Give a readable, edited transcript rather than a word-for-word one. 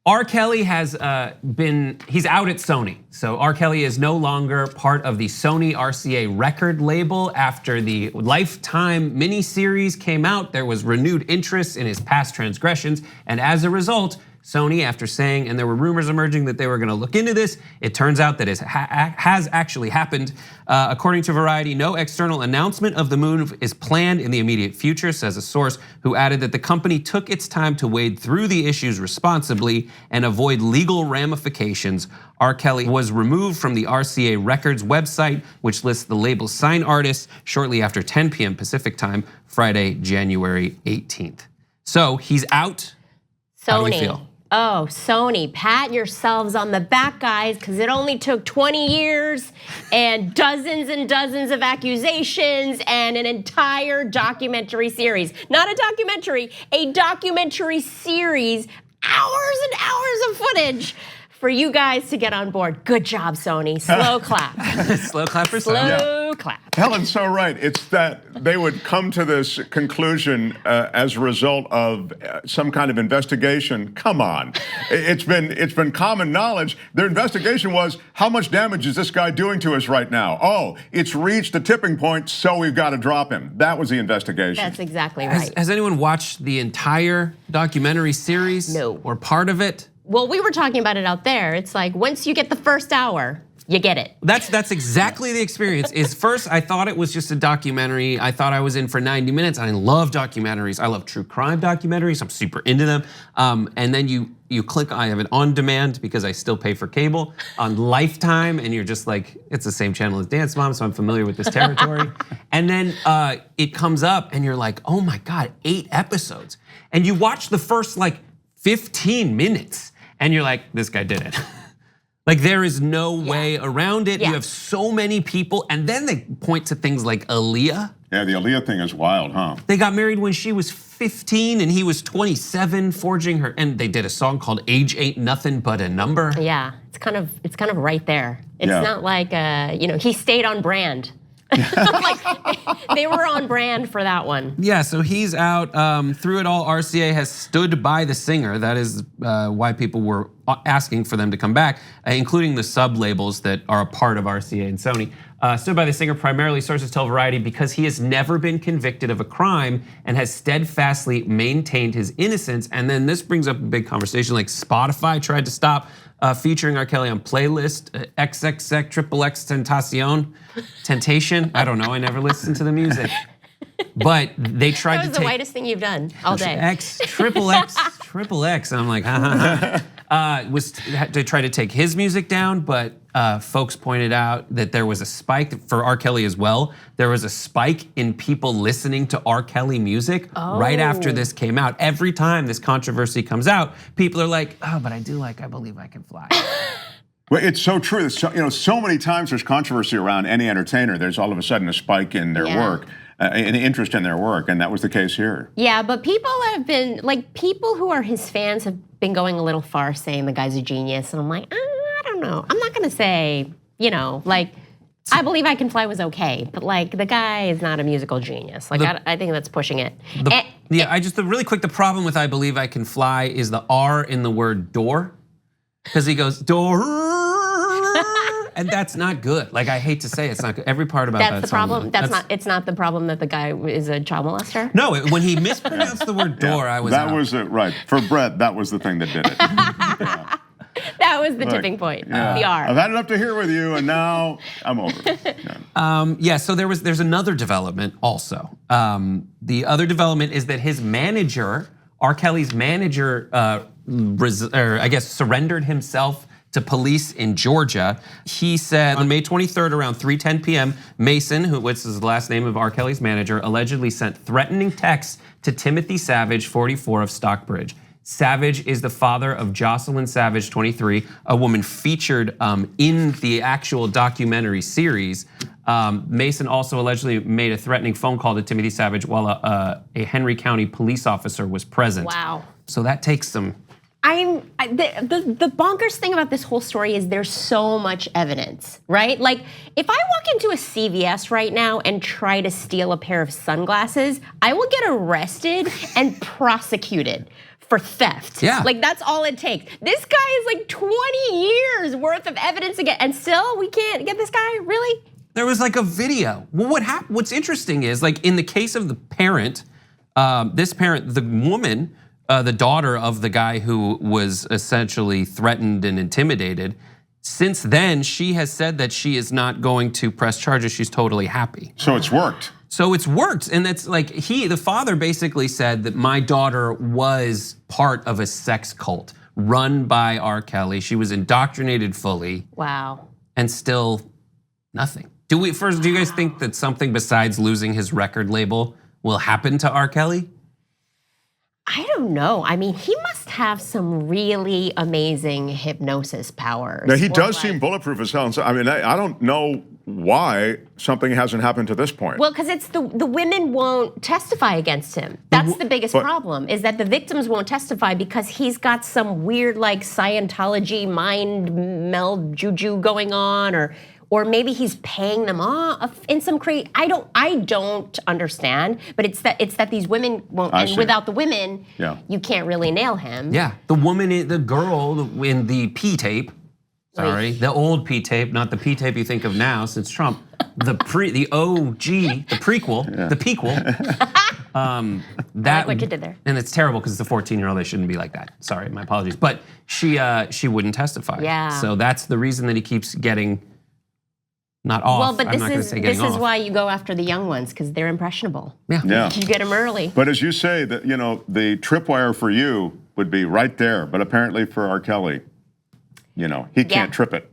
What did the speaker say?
R. Kelly has he's out at Sony. So R. Kelly is no longer part of the Sony RCA record label. After the Lifetime miniseries came out, there was renewed interest in his past transgressions. And as a result, Sony, after saying, and there were rumors emerging that they were gonna look into this, it turns out that it has actually happened. According to Variety, no external announcement of the move is planned in the immediate future, says a source who added that the company took its time to wade through the issues responsibly and avoid legal ramifications. R. Kelly was removed from the RCA Records website, which lists the label's sign artists, shortly after 10 p.m. Pacific time, Friday, January 18th. So he's out. Sony. How do you feel? Oh, Sony, pat yourselves on the back, guys, because it only took 20 years and dozens of accusations and an entire documentary series. Not a documentary, a documentary series, hours and hours of footage for you guys to get on board. Good job, Sony. Slow clap. Slow clap for Slow Sony. clap. Helen's so right. It's that they would come to this conclusion as a result of some kind of investigation. Come on, it's been common knowledge. Their investigation was, how much damage is this guy doing to us right now? Oh, it's reached a tipping point, so we've got to drop him. That was the investigation. That's exactly right. Has anyone watched the entire documentary series? No. Or part of it? Well, we were talking about it out there. It's like, once you get the first hour, you get it. That's exactly the experience. Is first, I thought it was just a documentary. I thought I was in for 90 minutes. I love documentaries. I love true crime documentaries. I'm super into them. And then you click, I have it on demand because I still pay for cable, on Lifetime, and you're just like, it's the same channel as Dance Mom, so I'm familiar with this territory. And then it comes up and you're like, oh my God, 8 episodes. And you watch the first like 15 minutes. And you're like, this guy did it. Like there is no way around it. You have so many people, and then they point to things like Aaliyah. Yeah, the Aaliyah thing is wild, huh? They got married when she was 15 and he was 27, forging her, and they did a song called "Age Ain't Nothing But a Number." Yeah, it's kind of right there. It's not like he stayed on brand. Like they were on brand for that one. Yeah, so he's out. Through it all, RCA has stood by the singer. That is why people were asking for them to come back, including the sub-labels that are a part of RCA and Sony. Stood by the singer primarily, sources tell Variety, because he has never been convicted of a crime and has steadfastly maintained his innocence. And then this brings up a big conversation, like Spotify tried to stop featuring R. Kelly on playlist, XXX Tentacion, Temptation. I don't know, I never listened to the music. But they tried to take- That was the whitest thing you've done all day. Triple X. I'm like, was to try to take his music down, but folks pointed out that there was a spike for R. Kelly as well. There was a spike in people listening to R. Kelly music right after this came out. Every time this controversy comes out, people are like, oh, but I do like I Believe I Can Fly. Well, it's so true. So many times there's controversy around any entertainer. There's all of a sudden a spike in their work, an interest in their work, and that was the case here. Yeah, but people have been, like, people who are his fans have been going a little far saying the guy's a genius, and I'm like, I don't know. I'm not gonna say, like, I Believe I Can Fly was okay, but like the guy is not a musical genius. Like I think that's pushing it. Really quick, the problem with I Believe I Can Fly is the R in the word door, because he goes door. And that's not good. Like I hate to say it's not good. Every part about that's the problem. It's not the problem that the guy is a child molester. No, when he mispronounced the word door, I was. That was it, right? For Brett, that was the thing that did it. That was the tipping point. The R. I've had enough to hear with you, and now I'm over. So there's another development also. The other development is that his manager, R. Kelly's manager, surrendered himself to police in Georgia. He said on May 23rd around 3:10 p.m., Mason, which is the last name of R. Kelly's manager, allegedly sent threatening texts to Timothy Savage, 44 of Stockbridge. Savage is the father of Jocelyn Savage, 23, a woman featured in the actual documentary series. Mason also allegedly made a threatening phone call to Timothy Savage while a Henry County police officer was present. Wow. So that takes some. The bonkers thing about this whole story is there's so much evidence, right? Like if I walk into a CVS right now and try to steal a pair of sunglasses, I will get arrested and prosecuted for theft. Yeah. Like that's all it takes. This guy is like 20 years worth of evidence again, and still we can't get this guy, really? There was like a video. Well, what's interesting is like in the case of the parent, this parent, the woman, the daughter of the guy who was essentially threatened and intimidated, since then she has said that she is not going to press charges. She's totally happy. So it's worked. So it's worked, and that's like the father basically said that my daughter was part of a sex cult run by R. Kelly. She was indoctrinated fully. Wow. And still nothing. Do you guys think that something besides losing his record label will happen to R. Kelly? I don't know. I mean, he must have some really amazing hypnosis powers. Now, he does seem bulletproof as hell. So, I mean, I don't know why something hasn't happened to this point. Well, because it's the women won't testify against him. That's the biggest problem, is that the victims won't testify because he's got some weird like Scientology mind meld juju going on, or maybe he's paying them off in some I don't understand, but it's that these women won't, and without the women, you can't really nail him. Yeah, the woman, the girl in the P tape, sorry, the old P tape, not the P tape you think of now since Trump, the OG, the prequel, the pequel. That what you did there. And it's terrible because it's a 14-year-old, they shouldn't be like that. Sorry, my apologies. But she wouldn't testify. Yeah. So that's the reason that he keeps getting not off. Well, but I'm not going to say this getting is off. why you go after the young ones, because they're impressionable. Yeah. You get them early. But as you say, that the tripwire for you would be right there, but apparently for R. Kelly, he can't trip it.